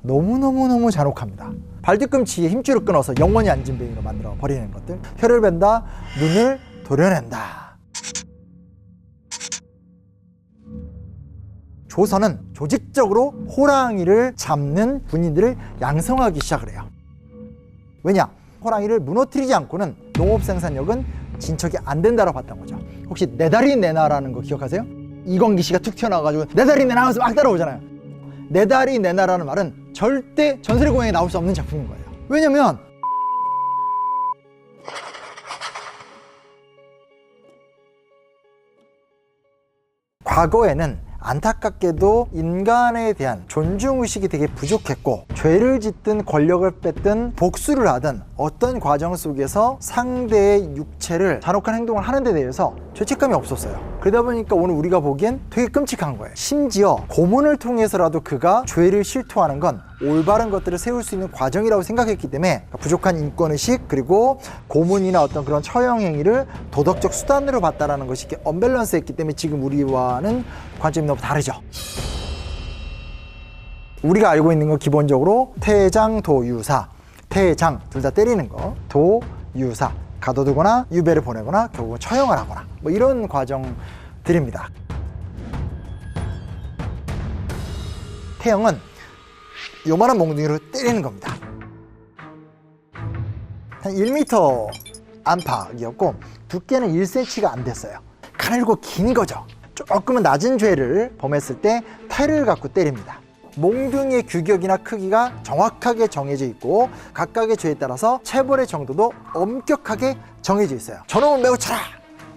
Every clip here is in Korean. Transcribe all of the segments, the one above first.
너무너무너무 잔혹합니다. 발뒤꿈치에 힘줄을 끊어서 영원히 안진뱅이로 만들어 버리는 것들, 혀를 벤다, 눈을 도려낸다. 조선은 조직적으로 호랑이를 잡는 군인들을 양성하기 시작을 해요. 왜냐? 호랑이를 무너뜨리지 않고는 농업 생산력은 진척이 안 된다고 봤던 거죠. 혹시 내 다리 내놔라는 거 기억하세요? 이광기 씨가 툭 튀어나와가지고 내 다리 내놔 하면서 막 따라오잖아요. 내 다리 내놔라는 말은 절대 전설의 고향에 나올 수 없는 작품인 거예요. 왜냐면 과거에는 안타깝게도 인간에 대한 존중의식이 되게 부족했고, 죄를 짓든 권력을 뺏든 복수를 하든 어떤 과정 속에서 상대의 육체를 잔혹한 행동을 하는 데 대해서 죄책감이 없었어요. 그러다 보니까 오늘 우리가 보기엔 되게 끔찍한 거예요. 심지어 고문을 통해서라도 그가 죄를 실토하는 건 올바른 것들을 세울 수 있는 과정이라고 생각했기 때문에 부족한 인권의식, 그리고 고문이나 어떤 그런 처형 행위를 도덕적 수단으로 봤다라는 것이 이렇게 언밸런스했기 때문에 지금 우리와는 관점이 너무 다르죠. 우리가 알고 있는 건 기본적으로 태장, 도유사, 태장 둘 다 때리는 거, 도유사 가둬두거나 유배를 보내거나 결국은 처형을 하거나 뭐 이런 과정들입니다. 태형은 요만한 몽둥이로 때리는 겁니다. 한 1m 안팎이었고 두께는 1cm가 안 됐어요. 가늘고 긴 거죠. 조금은 낮은 죄를 범했을 때 태를 갖고 때립니다. 몽둥이의 규격이나 크기가 정확하게 정해져 있고 각각의 죄에 따라서 체벌의 정도도 엄격하게 정해져 있어요. 저놈을 매우 쳐라!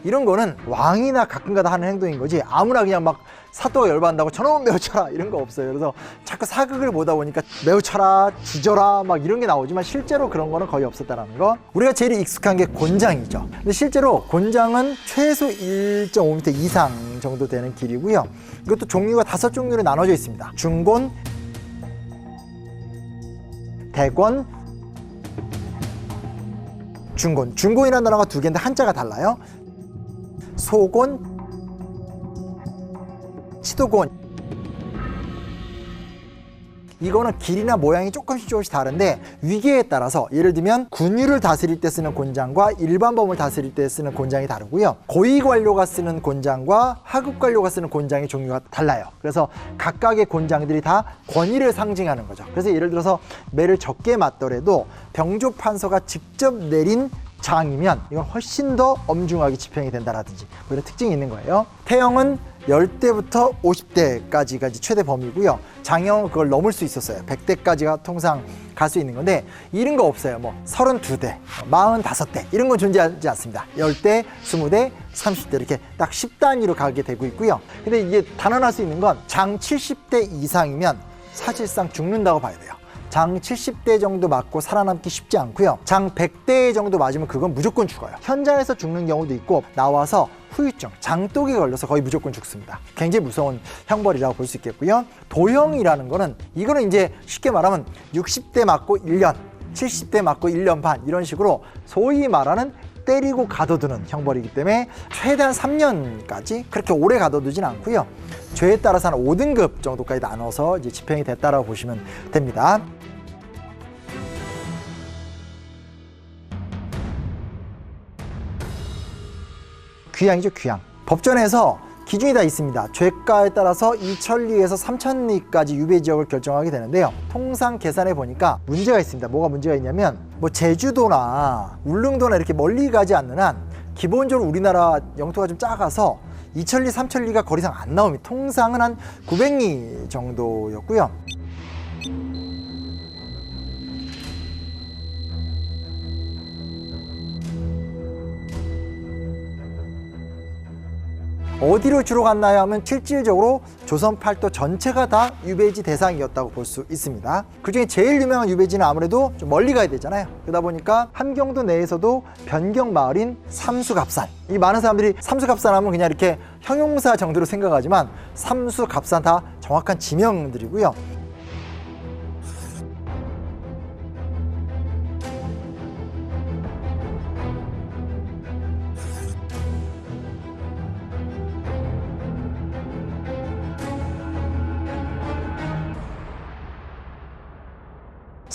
이런 거는 왕이나 가끔가다 하는 행동인 거지, 아무나 그냥 막 사또가 열받는다고 저놈을 매우 쳐라 이런 거 없어요. 그래서 자꾸 사극을 보다 보니까 매우 쳐라, 지져라 막 이런 게 나오지만 실제로 그런 거는 거의 없었다는 거. 우리가 제일 익숙한 게 곤장이죠. 근데 실제로 곤장은 최소 1.5m 이상 정도 되는 길이고요. 이것도 종류가 5종류로 나눠져 있습니다. 중곤, 대권, 중곤. 중곤이라는 단어가 2개인데 한자가 달라요. 소곤, 치도곤. 이거는 길이나 모양이 조금씩 다른데 위계에 따라서, 예를 들면 군유를 다스릴 때 쓰는 곤장과 일반 범을 다스릴 때 쓰는 곤장이 다르고요. 고위 관료가 쓰는 곤장과 하급 관료가 쓰는 곤장의 종류가 달라요. 그래서 각각의 곤장들이 다 권위를 상징하는 거죠. 그래서 예를 들어서 매를 적게 맞더라도 병조 판서가 직접 내린 장이면 이건 훨씬 더 엄중하게 집행이 된다라든지 뭐 이런 특징이 있는 거예요. 태형은 10대부터 50대까지가 최대 범위고요. 장형은 그걸 넘을 수 있었어요. 100대까지가 통상 갈 수 있는 건데 이런 거 없어요. 뭐 32대, 45대 이런 건 존재하지 않습니다. 10대, 20대, 30대 이렇게 딱 10단위로 가게 되고 있고요. 근데 이게 단언할 수 있는 건 장 70대 이상이면 사실상 죽는다고 봐야 돼요. 장 70대 정도 맞고 살아남기 쉽지 않고요. 장 100대 정도 맞으면 그건 무조건 죽어요. 현장에서 죽는 경우도 있고 나와서 후유증, 장독이 걸려서 거의 무조건 죽습니다. 굉장히 무서운 형벌이라고 볼 수 있겠고요. 도형이라는 거는 이거는 이제 쉽게 말하면 60대 맞고 1년, 70대 맞고 1년 반 이런 식으로 소위 말하는 때리고 가둬두는 형벌이기 때문에 최대한 3년까지 그렇게 오래 가둬두진 않고요. 죄에 따라서 한 5등급 정도까지 나눠서 이제 집행이 됐다라고 보시면 됩니다. 귀양이죠, 귀양. 법전에서 기준이 다 있습니다. 죄가에 따라서 2천리에서 3천리까지 유배지역을 결정하게 되는데요. 통상 계산해 보니까 문제가 있습니다. 뭐가 문제가 있냐면 뭐 제주도나 울릉도나 이렇게 멀리 가지 않는 한 기본적으로 우리나라 영토가 좀 작아서 2천리, 3천리가 거리상 안 나옵니다. 통상은 한 900리 정도였고요. 어디로 주로 갔나요 하면 실질적으로 조선 팔도 전체가 다 유배지 대상이었다고 볼 수 있습니다. 그중에 제일 유명한 유배지는 아무래도 좀 멀리 가야 되잖아요. 그러다 보니까 함경도 내에서도 변경 마을인 삼수갑산, 이 많은 사람들이 삼수갑산 하면 그냥 이렇게 형용사 정도로 생각하지만 삼수갑산 다 정확한 지명들이고요.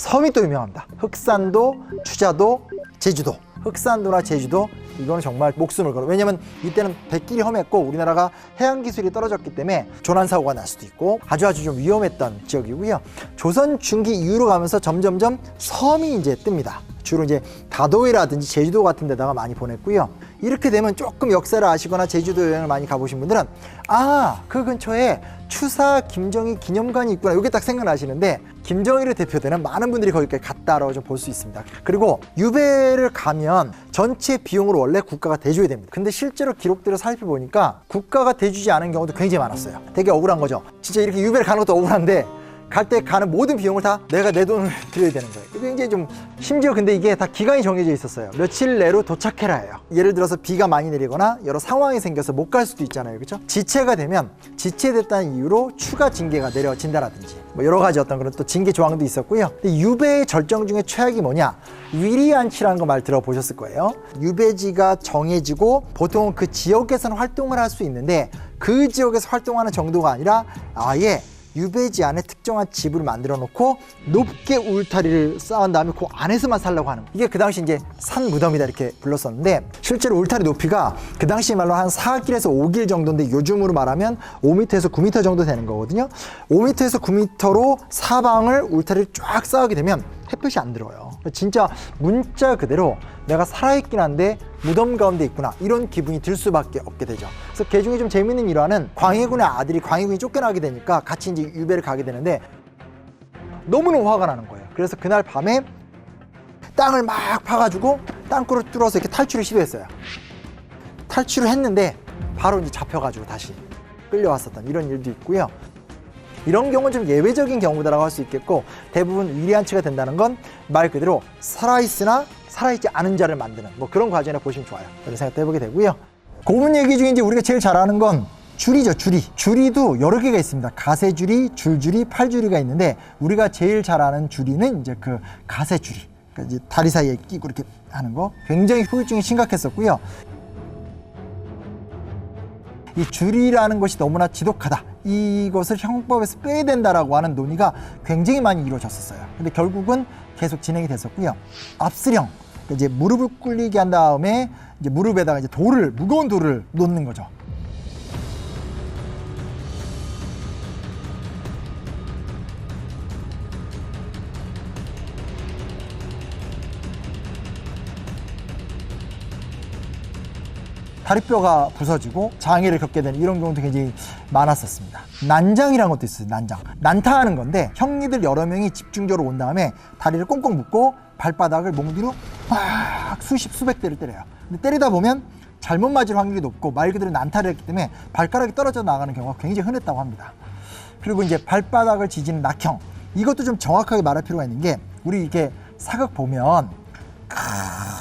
섬이 또 유명합니다. 흑산도, 추자도, 제주도. 흑산도나 제주도 이거는 정말 목숨을 걸어. 왜냐면 이때는 백길이 험했고 우리나라가 해양 기술이 떨어졌기 때문에 조난 사고가 날 수도 있고 아주 좀 위험했던 지역이고요. 조선 중기 이후로 가면서 점점점 섬이 이제 뜹니다. 주로 이제 다도해라든지 제주도 같은 데다가 많이 보냈고요. 이렇게 되면 조금 역사를 아시거나 제주도 여행을 많이 가보신 분들은 그 근처에 추사 김정희 기념관이 있구나, 이게 딱 생각나시는데 김정희를 대표되는 많은 분들이 거기까지 갔다라고 좀 볼 수 있습니다. 그리고 유배를 가면 전체 비용으로 원래 국가가 대줘야 됩니다. 근데 실제로 기록들을 살펴보니까 국가가 대주지 않은 경우도 굉장히 많았어요. 되게 억울한 거죠. 진짜 이렇게 유배를 가는 것도 억울한데 갈 때 가는 모든 비용을 다 내가 내 돈을 들여야 되는 거예요. 굉장히 좀, 심지어 근데 이게 다 기간이 정해져 있었어요. 며칠 내로 도착해라예요. 예를 들어서 비가 많이 내리거나 여러 상황이 생겨서 못 갈 수도 있잖아요. 그렇죠? 지체가 되면 지체됐다는 이유로 추가 징계가 내려진다라든지 뭐 여러 가지 어떤 그런 또 징계 조항도 있었고요. 근데 유배의 절정 중에 최악이 뭐냐? 위리안치라는 거 말 들어보셨을 거예요. 유배지가 정해지고 보통은 그 지역에서는 활동을 할 수 있는데 그 지역에서 활동하는 정도가 아니라 아예 유배지 안에 특정한 집을 만들어 놓고 높게 울타리를 쌓은 다음에 그 안에서만 살려고 하는, 이게 그 당시 이제 산 무덤이다 이렇게 불렀었는데 실제로 울타리 높이가 그 당시 말로 한 4길에서 5길 정도인데 요즘으로 말하면 5m에서 9m 정도 되는 거거든요. 5m에서 9m로 사방을 울타리를 쫙 쌓게 되면 햇볕이 안 들어요. 진짜 문자 그대로 내가 살아있긴 한데 무덤 가운데 있구나, 이런 기분이 들 수밖에 없게 되죠. 그래서 그 중에 좀 재밌는 일화는 광해군의 아들이 광해군이 쫓겨나게 되니까 같이 이제 유배를 가게 되는데 너무너무 화가 나는 거예요. 그래서 그날 밤에 땅을 막 파가지고 땅굴을 뚫어서 이렇게 탈출을 시도했어요. 탈출을 했는데 바로 이제 잡혀가지고 다시 끌려왔었던 이런 일도 있고요. 이런 경우는 좀 예외적인 경우다라고 할 수 있겠고, 대부분 위리안치가 된다는 건 말 그대로 살아있으나 살아있지 않은 자를 만드는 뭐 그런 과정이라 보시면 좋아요. 그렇게 생각해보게 되고요. 고문 얘기 중에 이제 우리가 제일 잘 아는 건 줄이죠. 줄이도 여러 개가 있습니다. 가세줄이, 줄줄이, 팔줄이가 있는데 우리가 제일 잘 아는 줄이는 이제 그 가세줄이, 그러니까 이제 다리 사이에 끼고 이렇게 하는 거, 굉장히 후유증이 심각했었고요. 이 줄이라는 것이 너무나 지독하다, 이것을 형법에서 빼야 된다라고 하는 논의가 굉장히 많이 이루어졌었어요. 근데 결국은 계속 진행이 됐었고요. 압스령, 그러니까 이제 무릎을 꿇리게 한 다음에 이제 무릎에다가 이제 무거운 돌을 놓는 거죠. 다리뼈가 부서지고 장애를 겪게 되는 이런 경우도 굉장히 많았었습니다. 난장이라는 것도 있어요. 난타하는 건데 형님들 여러 명이 집중적으로 온 다음에 다리를 꽁꽁 묶고 발바닥을 몽 뒤로 막 수백 대를 때려요. 근데 때리다 보면 잘못 맞을 확률이 높고 말 그대로 난타를 했기 때문에 발가락이 떨어져 나가는 경우가 굉장히 흔했다고 합니다. 그리고 이제 발바닥을 지지는 낙형, 이것도 좀 정확하게 말할 필요가 있는 게, 우리 이렇게 사극 보면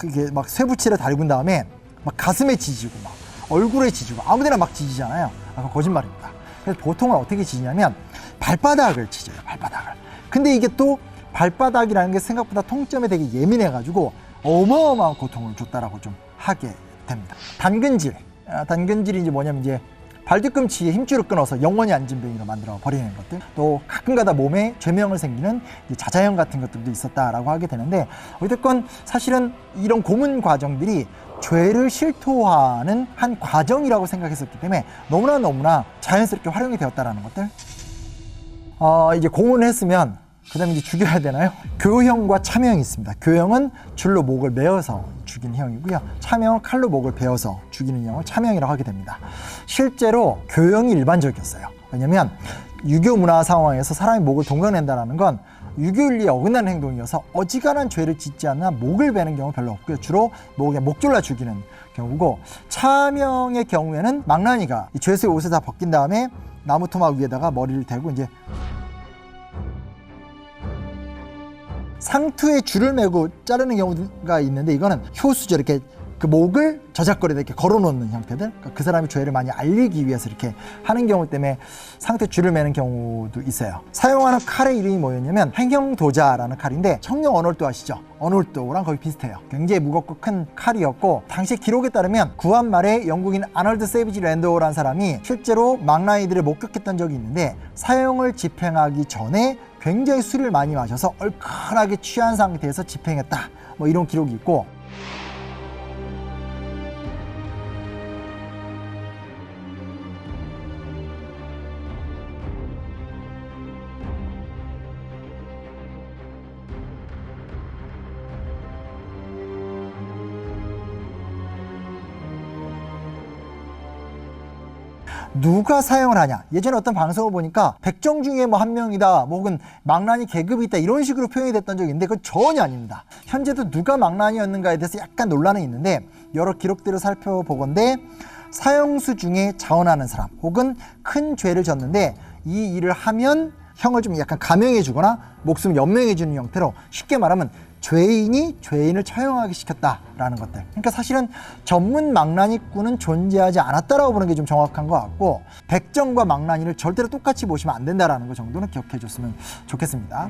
이게 막 쇠붙이를 달군 다음에 막 가슴에 지지고 막 얼굴에 지지고 아무데나 막 지지잖아요. 그건 거짓말입니다. 그래서 보통은 어떻게 지지냐면 발바닥을 지져요. 발바닥을. 근데 이게 또 발바닥이라는 게 생각보다 통점에 되게 예민해가지고 어마어마한 고통을 줬다라고 좀 하게 됩니다. 단근질이 이제 뭐냐면 이제 발뒤꿈치에 힘줄을 끊어서 영원히 안진뱅이로 만들어 버리는 것들, 또 가끔가다 몸에 죄명을 생기는 자자형 같은 것들도 있었다라고 하게 되는데, 어쨌건 사실은 이런 고문 과정들이 죄를 실토하는 한 과정이라고 생각했었기 때문에 너무나 자연스럽게 활용이 되었다라는 것들. 이제 고문을 했으면 그 다음에 이제 죽여야 되나요? 교형과 차명이 있습니다. 교형은 줄로 목을 메어서 죽이는 형이고요. 차명은 칼로 목을 베어서 죽이는 형을 차명이라고 하게 됩니다. 실제로 교형이 일반적이었어요. 왜냐면 유교 문화 상황에서 사람이 목을 동강낸다는 건 유교윤리에 어긋나는 행동이어서 어지간한 죄를 짓지 않나 목을 베는 경우 별로 없고요. 주로 목에 목졸라 죽이는 경우고, 차명의 경우에는 망나니가 죄수의 옷을 다 벗긴 다음에 나무 토막 위에다가 머리를 대고 이제 상투에 줄을 매고 자르는 경우가 있는데, 이거는 효수죠. 이렇게 그 목을 저작거리다 이렇게 걸어놓는 형태들, 그러니까 그 사람이 죄를 많이 알리기 위해서 이렇게 하는 경우 때문에 상투에 줄을 매는 경우도 있어요. 사용하는 칼의 이름이 뭐였냐면 행형도자라는 칼인데, 청룡 언월도 아시죠? 언월도랑 거의 비슷해요. 굉장히 무겁고 큰 칼이었고, 당시 기록에 따르면 구한 말에 영국인 아널드 세비지 랜도라는 사람이 실제로 망나니들을 목격했던 적이 있는데, 사용을 집행하기 전에 굉장히 술을 많이 마셔서 얼큰하게 취한 상태에서 집행했다, 뭐 이런 기록이 있고, 누가 사용을 하냐, 예전에 어떤 방송을 보니까 백정 중에 뭐 한 명이다, 뭐 혹은 망나니 계급이 있다, 이런 식으로 표현이 됐던 적이 있는데 그건 전혀 아닙니다. 현재도 누가 망나니였는가에 대해서 약간 논란은 있는데, 여러 기록들을 살펴보건대 사형수 중에 자원하는 사람 혹은 큰 죄를 졌는데 이 일을 하면 형을 좀 약간 감형해 주거나 목숨을 연명해 주는 형태로, 쉽게 말하면 죄인이 죄인을 처형하게 시켰다라는 것들. 그러니까 사실은 전문 망나니꾼은 존재하지 않았다라고 보는 게 좀 정확한 것 같고, 백정과 망나니를 절대로 똑같이 보시면 안 된다라는 거 정도는 기억해 줬으면 좋겠습니다.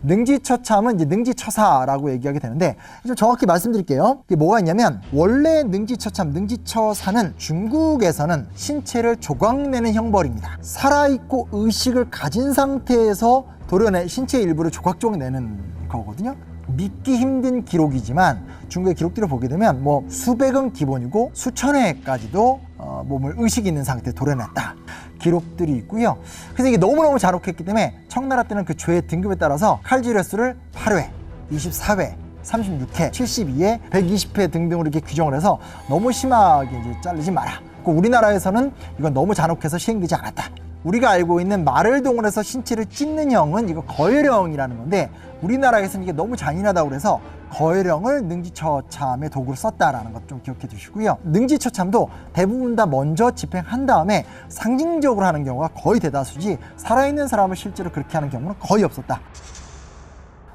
능지처참은 이제 능지처사라고 얘기하게 되는데, 좀 정확히 말씀드릴게요. 이게 뭐가 있냐면, 원래 능지처참, 능지처사는 중국에서는 신체를 조각내는 형벌입니다. 살아있고 의식을 가진 상태에서 도려내 신체의 일부를 조각조각 내는 거거든요. 믿기 힘든 기록이지만 중국의 기록들을 보게 되면 뭐 수백은 기본이고 수천 회까지도 몸을 의식 있는 상태에 도려냈다, 기록들이 있고요. 그래서 이게 너무너무 잔혹했기 때문에 청나라 때는 그 죄의 등급에 따라서 칼질의 수를 8회, 24회, 36회, 72회, 120회 등등으로 이렇게 규정을 해서 너무 심하게 이제 자르지 마라. 우리나라에서는 이건 너무 잔혹해서 시행되지 않았다. 우리가 알고 있는 말을 동원해서 신체를 찢는 형은 이거 거열형이라는 건데, 우리나라에서는 이게 너무 잔인하다고 그래서 거열형을 능지처참의 도구로 썼다라는 것 좀 기억해 주시고요. 능지처참도 대부분 다 먼저 집행한 다음에 상징적으로 하는 경우가 거의 대다수지, 살아있는 사람을 실제로 그렇게 하는 경우는 거의 없었다.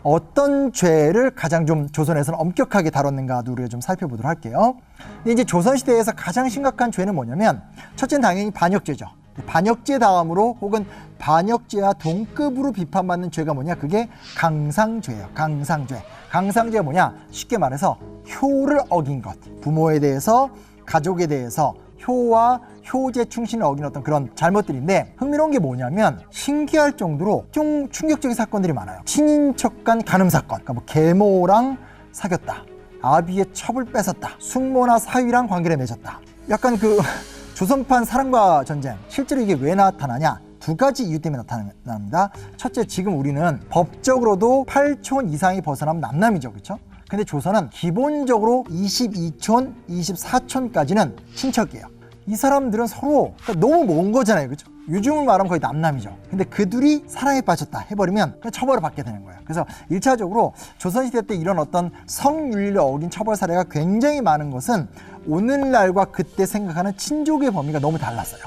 어떤 죄를 가장 좀 조선에서는 엄격하게 다뤘는가도 우리가 좀 살펴보도록 할게요. 근데 이제 조선시대에서 가장 심각한 죄는 뭐냐면, 첫째는 당연히 반역죄죠. 반역죄 다음으로 혹은 반역죄와 동급으로 비판받는 죄가 뭐냐, 그게 강상죄예요. 강상죄. 강상죄가 뭐냐, 쉽게 말해서 효를 어긴 것, 부모에 대해서, 가족에 대해서 효와 효제 충신을 어긴 어떤 그런 잘못들인데, 흥미로운 게 뭐냐면 신기할 정도로 좀 충격적인 사건들이 많아요. 친인척 간 간음 사건, 그러니까 뭐 계모랑 사귀었다, 아비의 첩을 뺏었다, 숙모나 사위랑 관계를 맺었다. 약간 그 조선판 사랑과 전쟁, 실제로 이게 왜 나타나냐, 두 가지 이유 때문에 나타납니다. 첫째, 지금 우리는 법적으로도 8촌 이상이 벗어나면 남남이죠, 그렇죠? 근데 조선은 기본적으로 22촌, 24촌까지는 친척이에요. 이 사람들은 서로 너무 먼 거잖아요, 그렇죠? 요즘은 말하면 거의 남남이죠. 근데 그 둘이 사랑에 빠졌다 해버리면 그냥 처벌을 받게 되는 거예요. 그래서 1차적으로 조선시대 때 이런 어떤 성윤리를 어긴 처벌 사례가 굉장히 많은 것은 오늘날과 그때 생각하는 친족의 범위가 너무 달랐어요.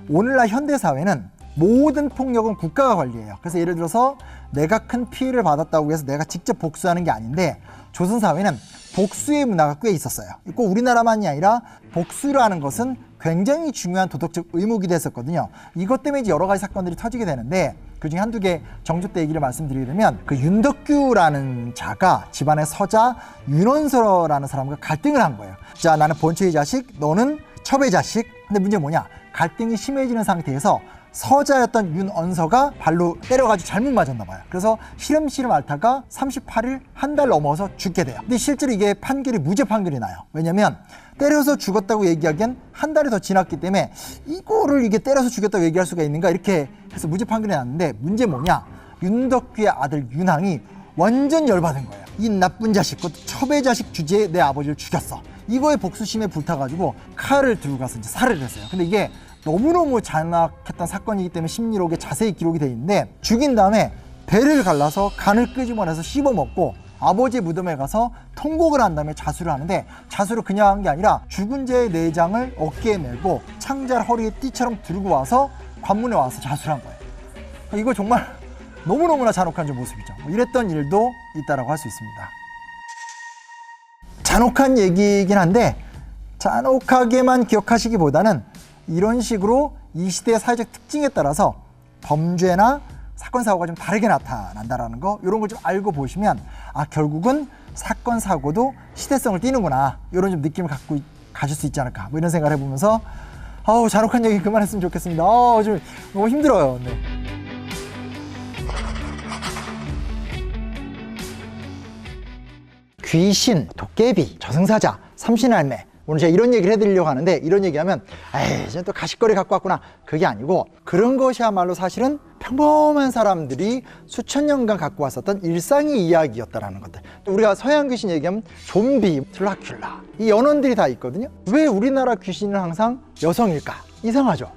오늘날 현대사회는 모든 폭력은 국가가 관리해요. 그래서 예를 들어서 내가 큰 피해를 받았다고 해서 내가 직접 복수하는 게 아닌데, 조선사회는 복수의 문화가 꽤 있었어요. 꼭 우리나라만이 아니라 복수라는 것은 굉장히 중요한 도덕적 의무기도 했었거든요. 이것 때문에 이제 여러 가지 사건들이 터지게 되는데, 그중에 한두 개 정조 때 얘기를 말씀드리려면, 그 윤덕규라는 자가 집안의 서자 윤원서라는 사람과 갈등을 한 거예요. 자, 나는 본초의 자식, 너는 첩의 자식. 근데 문제는 뭐냐, 갈등이 심해지는 상태에서 서자였던 윤언서가 발로 때려가지고 잘못 맞았나 봐요. 그래서 시름시름 앓다가 38일, 한 달 넘어서 죽게 돼요. 근데 실제로 이게 판결이 무죄 판결이 나요. 왜냐면 때려서 죽었다고 얘기하기엔 한 달이 더 지났기 때문에 이거를 이게 때려서 죽였다고 얘기할 수가 있는가, 이렇게 해서 무죄 판결이 났는데, 문제 뭐냐, 윤덕규의 아들 윤항이 완전 열받은 거예요. 이 나쁜 자식, 그것도 첩의 자식 주제에 내 아버지를 죽였어. 이거에 복수심에 불타가지고 칼을 들고 가서 이제 살해를 했어요. 근데 이게 너무너무 잔악했던 사건이기 때문에 심리록에 자세히 기록이 돼 있는데, 죽인 다음에 배를 갈라서 간을 끄집어내서 씹어먹고 아버지 무덤에 가서 통곡을 한 다음에 자수를 하는데, 자수를 그냥 한 게 아니라 죽은 자의 내장을 어깨에 메고 창자를 허리에 띠처럼 들고 와서 관문에 와서 자수를 한 거예요. 이거 정말 너무너무나 잔혹한 좀 모습이죠. 뭐 이랬던 일도 있다라고 할 수 있습니다. 잔혹한 얘기이긴 한데, 잔혹하게만 기억하시기보다는 이런 식으로 이 시대의 사회적 특징에 따라서 범죄나 사건 사고가 좀 다르게 나타난다라는 거, 이런 걸 좀 알고 보시면, 아, 결국은 사건 사고도 시대성을 띠는구나, 이런 좀 느낌을 갖고 가질 수 있지 않을까, 뭐 이런 생각을 해보면서 아우, 잔혹한 얘기 그만했으면 좋겠습니다. 좀 너무 힘들어요. 네. 귀신, 도깨비, 저승사자, 삼신할매. 오늘 제가 이런 얘기를 해드리려고 하는데, 이런 얘기하면 에이, 이제 또 가십거리 갖고 왔구나. 그게 아니고, 그런 것이야말로 사실은 평범한 사람들이 수천 년간 갖고 왔었던 일상의 이야기였다라는 것들. 또 우리가 서양 귀신 얘기하면 좀비, 드라큘라, 이 연원들이 다 있거든요. 왜 우리나라 귀신은 항상 여성일까? 이상하죠?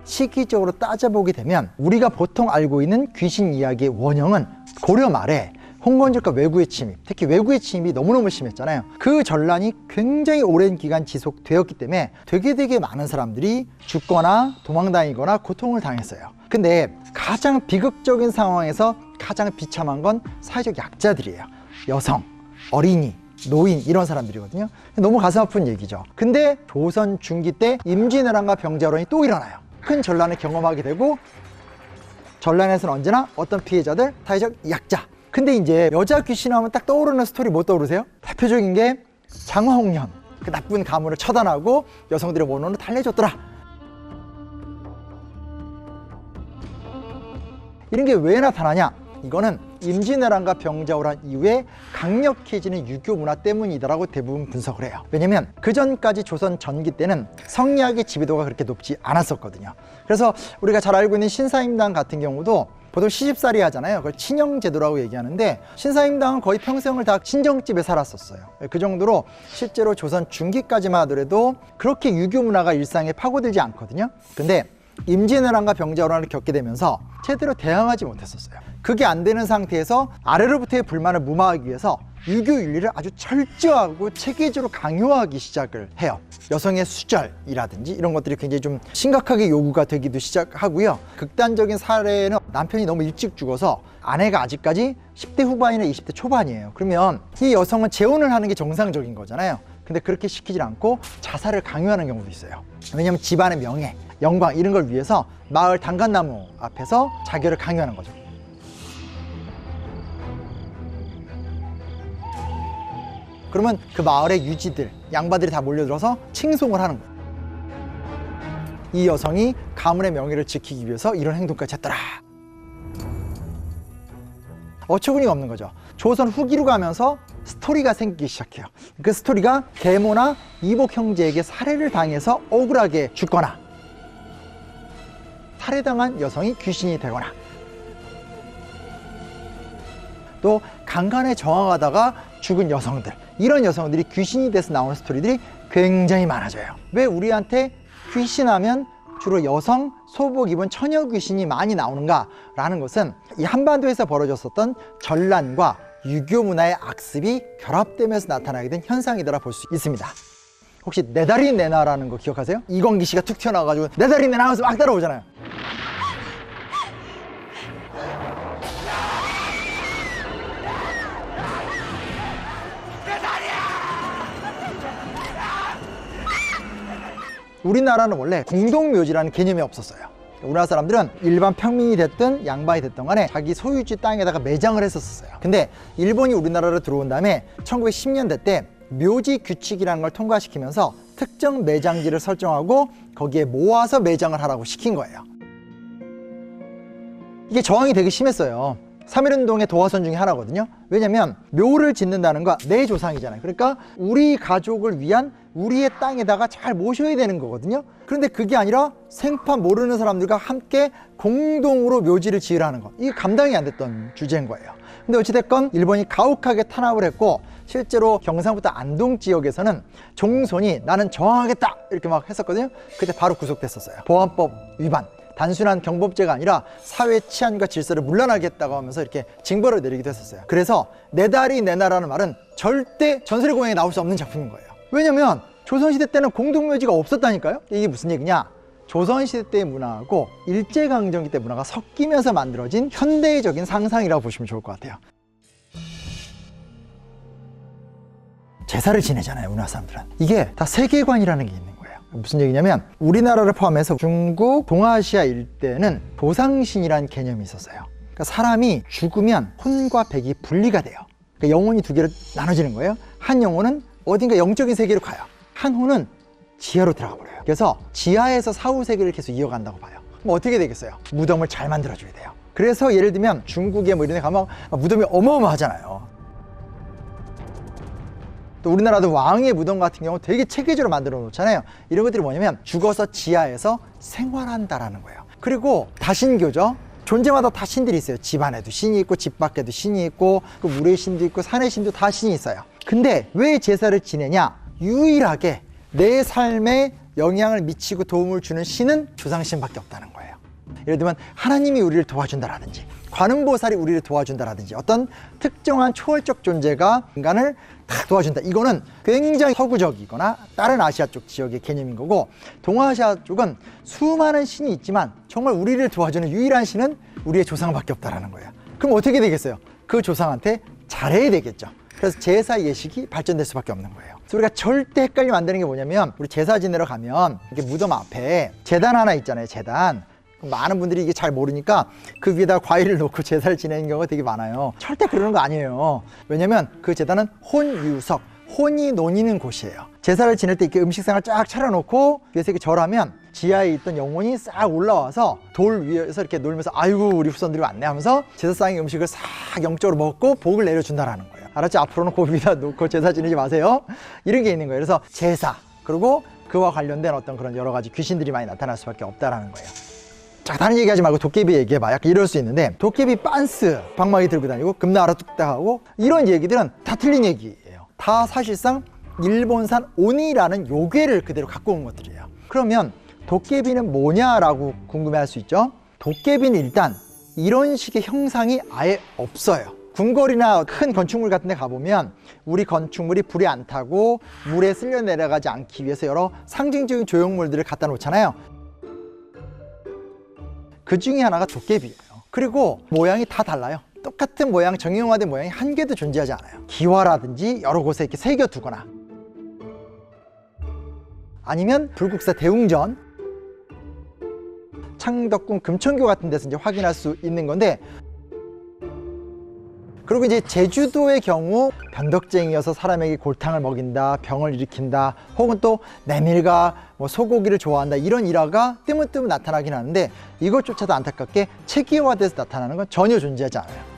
시기적으로 따져보게 되면 우리가 보통 알고 있는 귀신 이야기의 원형은 고려 말에 홍건적과 왜구의 침입, 특히 왜구의 침입이 너무너무 심했잖아요. 그 전란이 굉장히 오랜 기간 지속되었기 때문에 되게 많은 사람들이 죽거나 도망다니거나 고통을 당했어요. 근데 가장 비극적인 상황에서 가장 비참한 건 사회적 약자들이에요. 여성, 어린이, 노인, 이런 사람들이거든요. 너무 가슴 아픈 얘기죠. 근데 조선 중기 때 임진왜란과 병자론이 또 일어나요. 큰 전란을 경험하게 되고, 전란에서는 언제나 어떤 피해자들? 사회적 약자. 근데 이제 여자 귀신 하면 딱 떠오르는 스토리 뭐 떠오르세요? 대표적인 게 장화홍련. 그 나쁜 가문을 처단하고 여성들의 원혼을 달래줬더라. 이런 게 왜 나타나냐? 이거는 임진왜란과 병자호란 이후에 강력해지는 유교 문화 때문이다라고 대부분 분석을 해요. 왜냐면 그 전까지 조선 전기 때는 성리학의 지배도가 그렇게 높지 않았었거든요. 그래서 우리가 잘 알고 있는 신사임당 같은 경우도 보통 시집살이 하잖아요. 그걸 친형제도라고 얘기하는데, 신사임당은 거의 평생을 다 친정집에 살았었어요. 그 정도로 실제로 조선 중기까지만 하더라도 그렇게 유교 문화가 일상에 파고들지 않거든요. 근데 임진왜란과 병자호란을 겪게 되면서 제대로 대항하지 못했었어요. 그게 안 되는 상태에서 아래로부터의 불만을 무마하기 위해서 유교 윤리를 아주 철저하고 체계적으로 강요하기 시작을 해요. 여성의 수절이라든지 이런 것들이 굉장히 좀 심각하게 요구가 되기도 시작하고요. 극단적인 사례는 남편이 너무 일찍 죽어서 아내가 아직까지 10대 후반이나 20대 초반이에요. 그러면 이 여성은 재혼을 하는 게 정상적인 거잖아요. 근데 그렇게 시키질 않고 자살을 강요하는 경우도 있어요. 왜냐하면 집안의 명예, 영광 이런 걸 위해서 마을 단간나무 앞에서 자결을 강요하는 거죠. 그러면 그 마을의 유지들, 양반들이 다 몰려들어서 칭송을 하는 거예요. 이 여성이 가문의 명예를 지키기 위해서 이런 행동까지 했더라. 어처구니가 없는 거죠. 조선 후기로 가면서 스토리가 생기기 시작해요. 그 스토리가 계모나 이복 형제에게 살해를 당해서 억울하게 죽거나, 살해당한 여성이 귀신이 되거나, 또 강간에 저항하다가 죽은 여성들, 이런 여성들이 귀신이 돼서 나오는 스토리들이 굉장히 많아져요. 왜 우리한테 귀신하면 주로 여성, 소복 입은 처녀 귀신이 많이 나오는가 라는 것은 이 한반도에서 벌어졌었던 전란과 유교 문화의 악습이 결합되면서 나타나게 된 현상이더라 볼 수 있습니다. 혹시 내 다리 내놔라는 거 기억하세요? 이광기 씨가 툭 튀어나와가지고 내 다리 내놔 하면서 막 따라오잖아요. 우리나라는 원래 공동묘지라는 개념이 없었어요. 우리나라 사람들은 일반 평민이 됐든 양반이 됐든 간에 자기 소유지 땅에다가 매장을 했었어요. 근데 일본이 우리나라로 들어온 다음에 1910년대 때 묘지 규칙이라는 걸 통과시키면서 특정 매장지를 설정하고 거기에 모아서 매장을 하라고 시킨 거예요. 이게 저항이 되게 심했어요. 3.1운동의 도화선 중에 하나거든요. 왜냐면 묘를 짓는다는 거 내 조상이잖아요. 그러니까 우리 가족을 위한 우리의 땅에다가 잘 모셔야 되는 거거든요. 그런데 그게 아니라 생판 모르는 사람들과 함께 공동으로 묘지를 지으라는 거, 이게 감당이 안 됐던 주제인 거예요. 근데 어찌됐건 일본이 가혹하게 탄압을 했고, 실제로 경상부터 안동 지역에서는 종손이 나는 저항하겠다 이렇게 막 했었거든요. 그때 바로 구속됐었어요. 보안법 위반, 단순한 경범죄가 아니라 사회 치안과 질서를 물러나겠다고 하면서 이렇게 징벌을 내리기도 했었어요. 그래서 내 다리 내 나라는 말은 절대 전설의 고향에 나올 수 없는 작품인 거예요. 왜냐면 조선시대 때는 공동묘지가 없었다니까요. 이게 무슨 얘기냐, 조선시대 때의 문화하고 일제강점기 때 문화가 섞이면서 만들어진 현대적인 상상이라고 보시면 좋을 것 같아요. 제사를 지내잖아요, 우리나라 사람들은. 이게 다 세계관이라는 게 있는 거예요. 무슨 얘기냐면 우리나라를 포함해서 중국, 동아시아 일대는 보상신이라는 개념이 있었어요. 그러니까 사람이 죽으면 혼과 백이 분리가 돼요. 그러니까 영혼이 두 개로 나눠지는 거예요. 한 영혼은 어딘가 영적인 세계로 가요. 한 혼은 지하로 들어가 버려요. 그래서 지하에서 사후세계를 계속 이어간다고 봐요. 그럼 어떻게 되겠어요? 무덤을 잘 만들어줘야 돼요. 그래서 예를 들면 중국에 뭐 이런 데 가면 무덤이 어마어마하잖아요. 또 우리나라도 왕의 무덤 같은 경우 되게 체계적으로 만들어 놓잖아요. 이런 것들이 뭐냐면 죽어서 지하에서 생활한다라는 거예요. 그리고 다신교죠. 존재마다 다 신들이 있어요. 집 안에도 신이 있고 집 밖에도 신이 있고 그 물의 신도 있고 산의 신도 다 신이 있어요. 근데 왜 제사를 지내냐? 유일하게 내 삶에 영향을 미치고 도움을 주는 신은 조상신밖에 없다는 거예요. 예를 들면 하나님이 우리를 도와준다라든지 관음보살이 우리를 도와준다라든지 어떤 특정한 초월적 존재가 인간을 다 도와준다. 이거는 굉장히 서구적이거나 다른 아시아 쪽 지역의 개념인 거고, 동아시아 쪽은 수많은 신이 있지만 정말 우리를 도와주는 유일한 신은 우리의 조상밖에 없다라는 거예요. 그럼 어떻게 되겠어요? 그 조상한테 잘해야 되겠죠. 그래서 제사 예식이 발전될 수밖에 없는 거예요. 그래서 우리가 절대 헷갈리면 안 되는 게 뭐냐면, 우리 제사 지내러 가면 이렇게 무덤 앞에 제단 하나 있잖아요. 제단. 많은 분들이 이게 잘 모르니까 그 위에다 과일을 놓고 제사를 지내는 경우가 되게 많아요. 절대 그러는 거 아니에요. 왜냐면 그 제단은 혼유석, 혼이 논이는 곳이에요. 제사를 지낼 때 이렇게 음식상을 쫙 차려놓고 위에서 이렇게 절하면 지하에 있던 영혼이 싹 올라와서 돌 위에서 이렇게 놀면서 아이고 우리 후손들이 왔네 하면서 제사상의 음식을 싹 영적으로 먹고 복을 내려준다라는 거예요. 알았죠? 앞으로는 그 위에다 놓고 제사 지내지 마세요. 이런 게 있는 거예요. 그래서 제사, 그리고 그와 관련된 어떤 그런 여러 가지 귀신들이 많이 나타날 수밖에 없다라는 거예요. 자, 다른 얘기하지 말고 도깨비 얘기해봐. 약간 이럴 수 있는데, 도깨비 빤스 방망이 들고 다니고 금나라 뚝딱하고 이런 얘기들은 다 틀린 얘기예요. 다 사실상 일본산 오니라는 요괴를 그대로 갖고 온 것들이에요. 그러면 도깨비는 뭐냐라고 궁금해할 수 있죠. 도깨비는 일단 이런 식의 형상이 아예 없어요. 궁궐이나 큰 건축물 같은 데 가보면 우리 건축물이 불이 안 타고 물에 쓸려 내려가지 않기 위해서 여러 상징적인 조형물들을 갖다 놓잖아요. 그 중에 하나가 도깨비예요. 그리고 모양이 다 달라요. 똑같은 모양, 정형화된 모양이 한 개도 존재하지 않아요. 기와라든지 여러 곳에 이렇게 새겨두거나, 아니면 불국사 대웅전, 창덕궁 금천교 같은 데서 이제 확인할 수 있는 건데, 그리고 이제 제주도의 경우 변덕쟁이여서 사람에게 골탕을 먹인다, 병을 일으킨다, 혹은 또 메밀과 뭐 소고기를 좋아한다, 이런 일화가 뜨문뜨문 나타나긴 하는데 이것조차도 안타깝게 체계화돼서 나타나는 건 전혀 존재하지 않아요.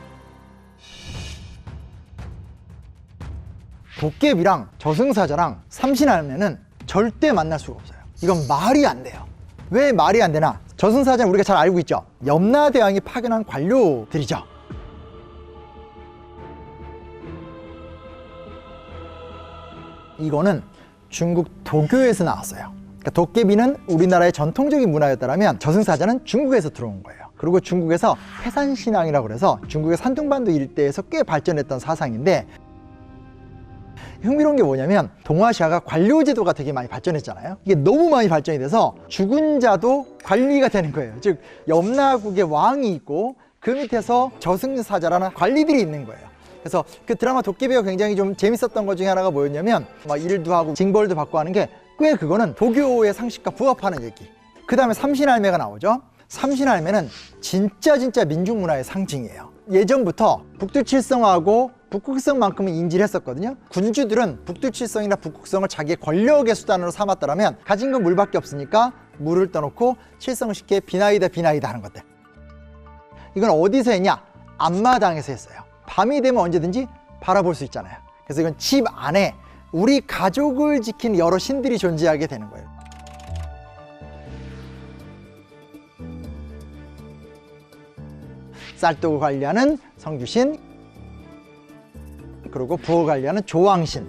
도깨비랑 저승사자랑 삼신할매는 절대 만날 수가 없어요. 이건 말이 안 돼요. 왜 말이 안 되나? 저승사자는 우리가 잘 알고 있죠. 염라대왕이 파견한 관료들이죠. 이거는 중국 도교에서 나왔어요. 그러니까 도깨비는 우리나라의 전통적인 문화였다면 저승사자는 중국에서 들어온 거예요. 그리고 중국에서 해산신앙이라고 그래서 중국의 산둥반도 일대에서 꽤 발전했던 사상인데, 흥미로운 게 뭐냐면 동아시아가 관료제도가 되게 많이 발전했잖아요. 이게 너무 많이 발전이 돼서 죽은 자도 관리가 되는 거예요. 즉 염라국의 왕이 있고 그 밑에서 저승사자라는 관리들이 있는 거예요. 그래서 그 드라마 도깨비가 굉장히 좀 재밌었던 것 중에 하나가 뭐였냐면, 막 일도 하고 징벌도 받고 하는 게 꽤 그거는 도교의 상식과 부합하는 얘기. 그 다음에 삼신할매가 나오죠. 삼신할매는 진짜 민중문화의 상징이에요. 예전부터 북두칠성하고 북극성만큼은 인지를 했었거든요. 군주들은 북두칠성이나 북극성을 자기의 권력의 수단으로 삼았더라면 가진 건 물밖에 없으니까 물을 떠놓고 칠성시키에 비나이다 하는 것들. 이건 어디서 했냐? 앞마당에서 했어요. 밤이 되면 언제든지 바라볼 수 있잖아요. 그래서 이건 집 안에 우리 가족을 지키는 여러 신들이 존재하게 되는 거예요. 쌀떡을 관리하는 성주신, 그리고 부엌을 관리하는 조왕신,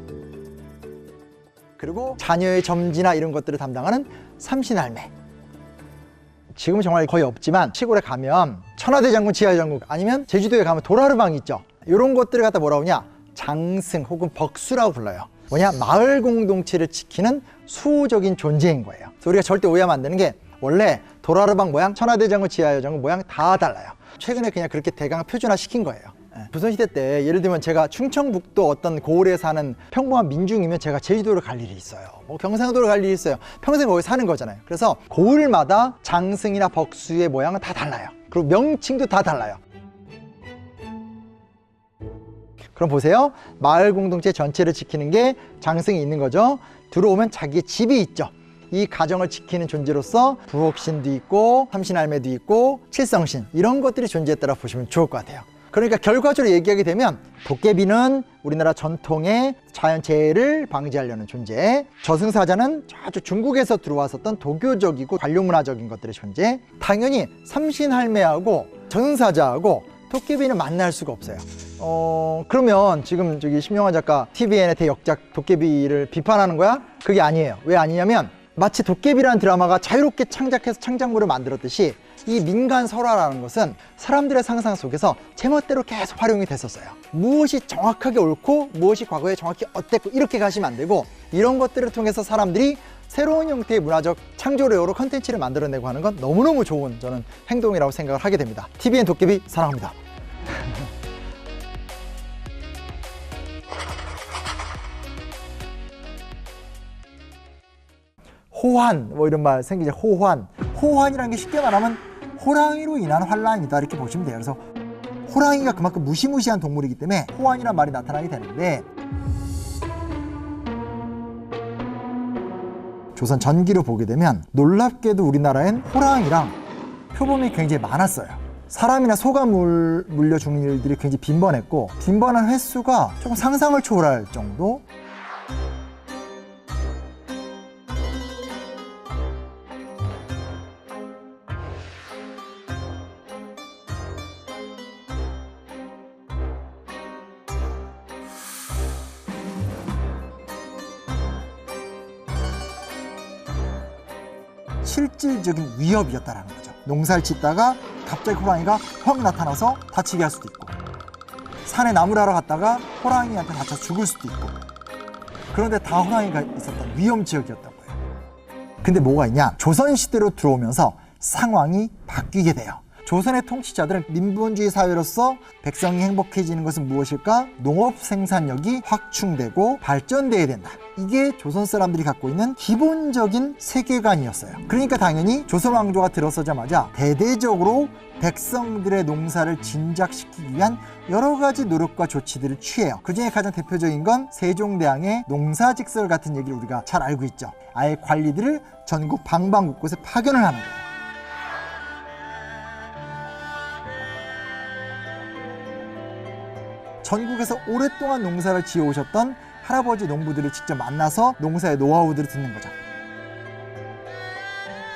그리고 자녀의 점지나 이런 것들을 담당하는 삼신할매. 지금은 정말 거의 없지만 시골에 가면 천하대장군, 지하장군, 아니면 제주도에 가면 도라르방 있죠. 이런 것들을 갖다 뭐라고 하냐? 장승 혹은 벅수라고 불러요. 뭐냐? 마을 공동체를 지키는 수호적인 존재인 거예요. 그래서 우리가 절대 오해하면 안 되는 게, 원래 도라르방 모양, 천하대장군, 지하장군 모양 다 달라요. 최근에 그냥 그렇게 대강 표준화 시킨 거예요. 조선시대 때 예를 들면 제가 충청북도 어떤 고을에 사는 평범한 민중이면 제가 제주도를 갈 일이 있어요. 뭐 경상도를 갈 일이 있어요. 평생 거기 사는 거잖아요. 그래서 고을마다 장승이나 벅수의 모양은 다 달라요. 그리고 명칭도 다 달라요. 그럼 보세요. 마을 공동체 전체를 지키는 게 장승이 있는 거죠. 들어오면 자기의 집이 있죠. 이 가정을 지키는 존재로서 부옥신도 있고 삼신할매도 있고 칠성신 이런 것들이 존재했다고 보시면 좋을 것 같아요. 그러니까 결과적으로 얘기하게 되면 도깨비는 우리나라 전통의 자연재해를 방지하려는 존재, 저승사자는 저쪽 중국에서 들어왔었던 도교적이고 관료문화적인 것들의 존재, 당연히 삼신할매하고 저승사자하고 도깨비는 만날 수가 없어요. 그러면 지금 저기 심영화 작가 TVN의 대역작 도깨비를 비판하는 거야? 그게 아니에요. 왜 아니냐면 마치 도깨비라는 드라마가 자유롭게 창작해서 창작물을 만들었듯이 이 민간 설화라는 것은 사람들의 상상 속에서 제멋대로 계속 활용이 됐었어요. 무엇이 정확하게 옳고 무엇이 과거에 정확히 어땠고 이렇게 가시면 안 되고, 이런 것들을 통해서 사람들이 새로운 형태의 문화적 창조력으로 컨텐츠를 만들어내고 하는 건 너무너무 좋은 저는 행동이라고 생각을 하게 됩니다. TVN 도깨비 사랑합니다. 호환 뭐 이런 말 생기죠. 호환이라는 게 쉽게 말하면 호랑이로 인한 환란이다 이렇게 보시면 돼요. 그래서 호랑이가 그만큼 무시무시한 동물이기 때문에 호환이란 말이 나타나게 되는데, 조선 전기로 보게 되면 놀랍게도 우리나라엔 호랑이랑 표범이 굉장히 많았어요. 사람이나 소가 물려 죽는 일들이 굉장히 빈번했고, 빈번한 횟수가 조금 상상을 초월할 정도. 실질적인 위협이었다라는 거죠. 농사를 짓다가 갑자기 호랑이가 확 나타나서 다치게 할 수도 있고, 산에 나무를 하러 갔다가 호랑이한테 다쳐 죽을 수도 있고, 그런데 다 호랑이가 있었던 위험 지역이었던 거예요. 근데 뭐가 있냐? 조선시대로 들어오면서 상황이 바뀌게 돼요. 조선의 통치자들은 민본주의 사회로서 백성이 행복해지는 것은 무엇일까? 농업 생산력이 확충되고 발전돼야 된다. 이게 조선 사람들이 갖고 있는 기본적인 세계관이었어요. 그러니까 당연히 조선 왕조가 들어서자마자 대대적으로 백성들의 농사를 진작시키기 위한 여러 가지 노력과 조치들을 취해요. 그중에 가장 대표적인 건 세종대왕의 농사직설 같은 얘기를 우리가 잘 알고 있죠. 아예 관리들을 전국 방방곳곳에 파견을 하는 거예요. 전국에서 오랫동안 농사를 지어오셨던 할아버지 농부들을 직접 만나서 농사의 노하우들을 듣는 거죠.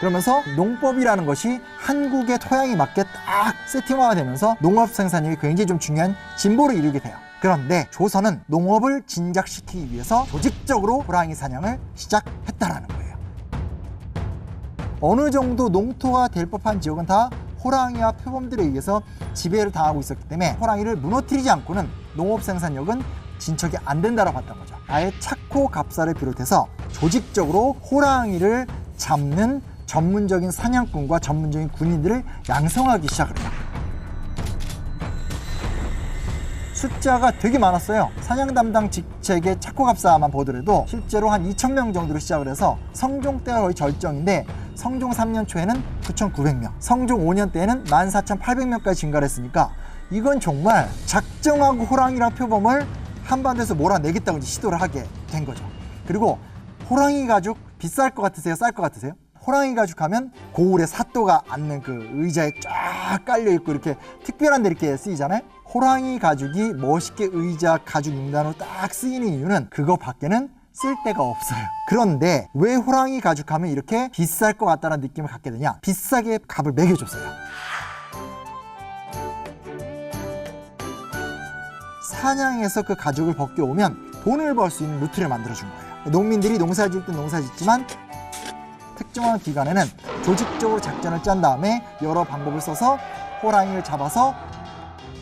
그러면서 농법이라는 것이 한국의 토양에 맞게 딱 세팅화가 되면서 농업 생산력이 굉장히 좀 중요한 진보를 이루게 돼요. 그런데 조선은 농업을 진작시키기 위해서 조직적으로 호랑이 사냥을 시작했다라는 거예요. 어느 정도 농토가 될 법한 지역은 다 호랑이와 표범들에 의해서 지배를 당하고 있었기 때문에 호랑이를 무너뜨리지 않고는 농업 생산력은 진척이 안 된다고 봤던 거죠. 아예 착호 갑사를 비롯해서 조직적으로 호랑이를 잡는 전문적인 사냥꾼과 전문적인 군인들을 양성하기 시작을 해요. 숫자가 되게 많았어요. 사냥 담당 직책의 착호갑사만 보더라도 실제로 한 2,000명 정도로 시작을 해서 성종 때가 거의 절정인데, 성종 3년 초에는 9,900명, 성종 5년 때에는 14,800명까지 증가를 했으니까 이건 정말 작정하고 호랑이랑 표범을 한반도에서 몰아내겠다고 이제 시도를 하게 된 거죠. 그리고 호랑이 가죽 비쌀 것 같으세요? 쌀 것 같으세요? 호랑이 가죽 하면 고울에 사또가 앉는 그 의자에 쫙 깔려있고 이렇게 특별한 데 이렇게 쓰이잖아요. 호랑이 가죽이 멋있게 의자 가죽 용단으로 딱 쓰이는 이유는 그거 밖에는 쓸 데가 없어요. 그런데 왜 호랑이 가죽 하면 이렇게 비쌀 것 같다는 느낌을 갖게 되냐? 비싸게 값을 매겨줬어요. 사냥해서 그 가죽을 벗겨오면 돈을 벌 수 있는 루트를 만들어준 거예요. 농민들이 농사 지을 때 농사 짓지만 특정한 기간에는 조직적으로 작전을 짠 다음에 여러 방법을 써서 호랑이를 잡아서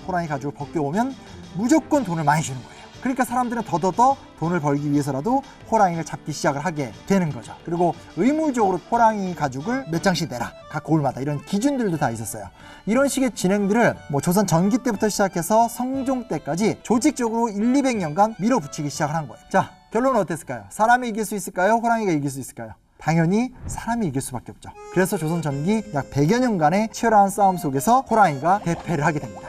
호랑이 가죽을 벗겨오면 무조건 돈을 많이 주는 거예요. 그러니까 사람들은 더더더 돈을 벌기 위해서라도 호랑이를 잡기 시작을 하게 되는 거죠. 그리고 의무적으로 호랑이 가죽을 몇 장씩 내라, 각 고을마다, 이런 기준들도 다 있었어요. 이런 식의 진행들을 조선 전기 때부터 시작해서 성종 때까지 조직적으로 200년간 밀어붙이기 시작을 한 거예요. 자, 결론은 어땠을까요? 사람이 이길 수 있을까요? 호랑이가 이길 수 있을까요? 당연히 사람이 이길 수밖에 없죠. 그래서 조선 전기 약 100여 년간의 치열한 싸움 속에서 호랑이가 대패를 하게 됩니다.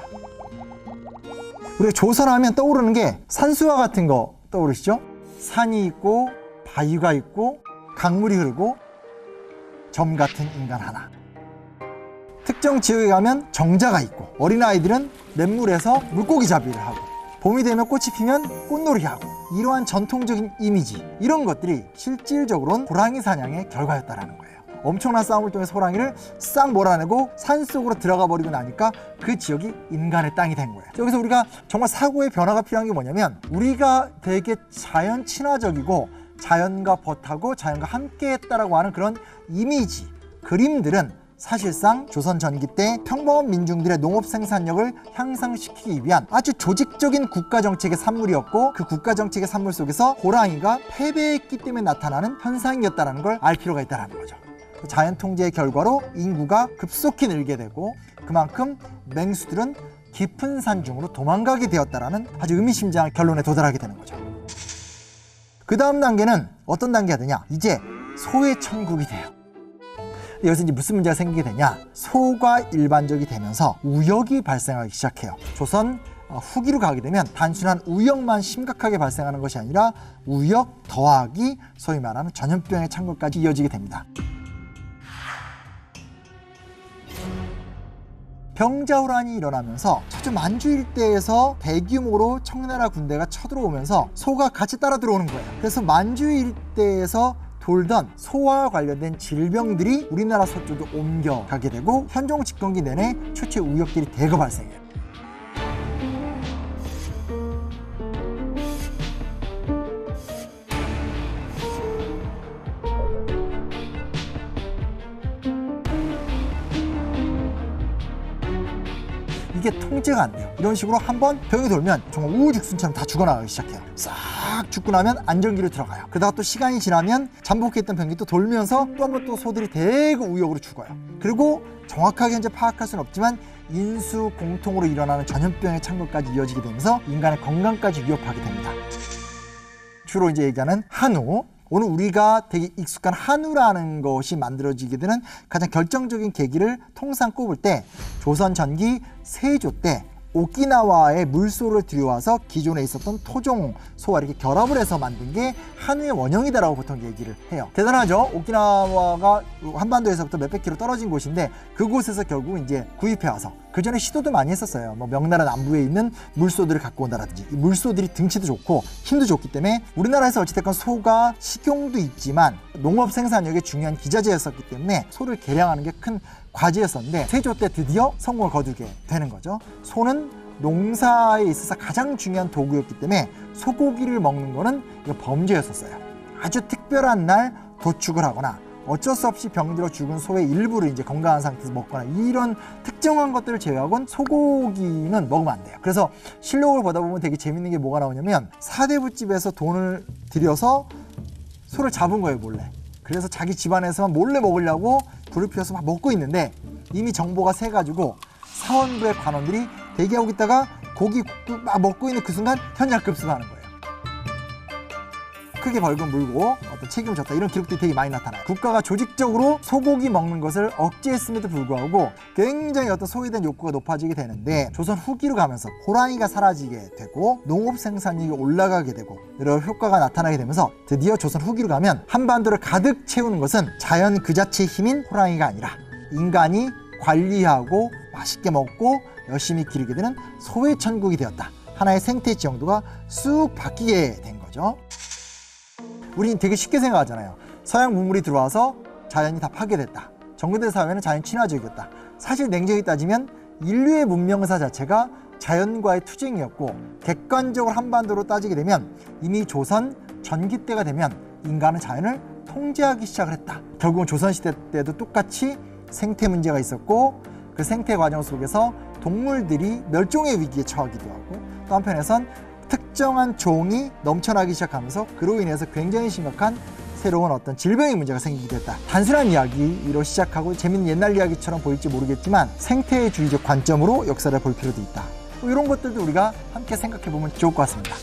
우리가 조선하면 떠오르는 게 산수화 같은 거 떠오르시죠? 산이 있고 바위가 있고 강물이 흐르고 점 같은 인간 하나. 특정 지역에 가면 정자가 있고 어린아이들은 냇물에서 물고기 잡이를 하고 봄이 되면 꽃이 피면 꽃놀이 하고 이러한 전통적인 이미지 이런 것들이 실질적으로는 호랑이 사냥의 결과였다라는 거예요. 엄청난 싸움을 통해서 호랑이를 싹 몰아내고 산속으로 들어가 버리고 나니까 그 지역이 인간의 땅이 된 거예요. 여기서 우리가 정말 사고의 변화가 필요한 게 뭐냐면 우리가 되게 자연 친화적이고 자연과 벗하고 자연과 함께 했다라고 하는 그런 이미지, 그림들은 사실상 조선 전기 때 평범한 민중들의 농업 생산력을 향상시키기 위한 아주 조직적인 국가정책의 산물이었고 그 국가정책의 산물 속에서 호랑이가 패배했기 때문에 나타나는 현상이었다는 걸 알 필요가 있다는 거죠. 자연 통제의 결과로 인구가 급속히 늘게 되고 그만큼 맹수들은 깊은 산중으로 도망가게 되었다라는 아주 의미심장한 결론에 도달하게 되는 거죠. 그 다음 단계는 어떤 단계가 되냐? 이제 소의 천국이 돼요. 여기서 이제 무슨 문제가 생기게 되냐? 소가 일반적이 되면서 우역이 발생하기 시작해요. 조선 후기로 가게 되면 단순한 우역만 심각하게 발생하는 것이 아니라 우역 더하기 소위 말하는 전염병의 창궐까지 이어지게 됩니다. 병자호란이 일어나면서 저쪽 만주 일대에서 대규모로 청나라 군대가 쳐들어오면서 소가 같이 따라 들어오는 거예요. 그래서 만주 일대에서 돌던 소와 관련된 질병들이 우리나라 서쪽으로 옮겨가게 되고 현종 집권기 내내 최초의 우역들이 대거 발생해요. 이게 통제가 안 돼요. 이런 식으로 한번 병이 돌면 정말 우후죽순처럼 다 죽어나가기 시작해요. 싹 죽고 나면 안정기로 들어가요. 그러다가 또 시간이 지나면 잠복했던 병이 또 돌면서 또 한 번 또 소들이 대거 우역으로 죽어요. 그리고 정확하게 현재 파악할 수는 없지만 인수 공통으로 일어나는 전염병의 창궐까지 이어지게 되면서 인간의 건강까지 위협하게 됩니다. 주로 이제 얘기하는 한우. 오늘 우리가 되게 익숙한 한우라는 것이 만들어지게 되는 가장 결정적인 계기를 통상 꼽을 때 조선 전기 세조 때 오키나와의 물소를 들여와서 기존에 있었던 토종 소와 이렇게 결합을 해서 만든 게 한우의 원형이다라고 보통 얘기를 해요. 대단하죠? 오키나와가 한반도에서부터 몇백 킬로 떨어진 곳인데 그곳에서 결국 이제 구입해 와서 그 전에 시도도 많이 했었어요. 뭐 명나라 남부에 있는 물소들을 갖고 온다라든지 이 물소들이 등치도 좋고 힘도 좋기 때문에 우리나라에서 어찌됐건 소가 식용도 있지만 농업 생산력의 중요한 기자재였었기 때문에 소를 개량하는 게 큰 과제였었는데 세조 때 드디어 성공을 거두게 되는 거죠. 소는 농사에 있어서 가장 중요한 도구였기 때문에 소고기를 먹는 거는 이거 범죄였었어요. 아주 특별한 날 도축을 하거나 어쩔 수 없이 병들어 죽은 소의 일부를 이제 건강한 상태에서 먹거나 이런 특정한 것들을 제외하고는 소고기는 먹으면 안 돼요. 그래서 실록을 보다 보면 되게 재밌는 게 뭐가 나오냐면 사대부집에서 돈을 들여서 소를 잡은 거예요, 몰래. 그래서 자기 집안에서만 몰래 먹으려고 불을 피워서 막 먹고 있는데 이미 정보가 새가지고 사원부의 관원들이 대기하고 있다가 고기 굽고 막 먹고 있는 그 순간 현장 급습하는 거예요. 크게 벌금 물고 어떤 책임을 졌다 이런 기록들이 되게 많이 나타나요. 국가가 조직적으로 소고기 먹는 것을 억제했음에도 불구하고 굉장히 어떤 소에 대한 욕구가 높아지게 되는데 조선 후기로 가면서 호랑이가 사라지게 되고 농업 생산력이 올라가게 되고 이런 효과가 나타나게 되면서 드디어 조선 후기로 가면 한반도를 가득 채우는 것은 자연 그 자체의 힘인 호랑이가 아니라 인간이 관리하고 맛있게 먹고 열심히 기르게 되는 소의 천국이 되었다. 하나의 생태 지형도가 쑥 바뀌게 된 거죠. 우리는 되게 쉽게 생각하잖아요. 서양 문물이 들어와서 자연이 다 파괴됐다. 정근대 사회는 자연 친화적이었다. 사실 냉정히 따지면 인류의 문명사 자체가 자연과의 투쟁이었고 객관적으로 한반도로 따지게 되면 이미 조선 전기 때가 되면 인간은 자연을 통제하기 시작을 했다. 결국은 조선시대 때도 똑같이 생태 문제가 있었고 그 생태 과정 속에서 동물들이 멸종의 위기에 처하기도 하고 또 한편에선 특정한 종이 넘쳐나기 시작하면서 그로 인해서 굉장히 심각한 새로운 어떤 질병의 문제가 생기게 됐다. 단순한 이야기로 시작하고 재밌는 옛날 이야기처럼 보일지 모르겠지만 생태주의적 관점으로 역사를 볼 필요도 있다. 이런 것들도 우리가 함께 생각해 보면 좋을 것 같습니다.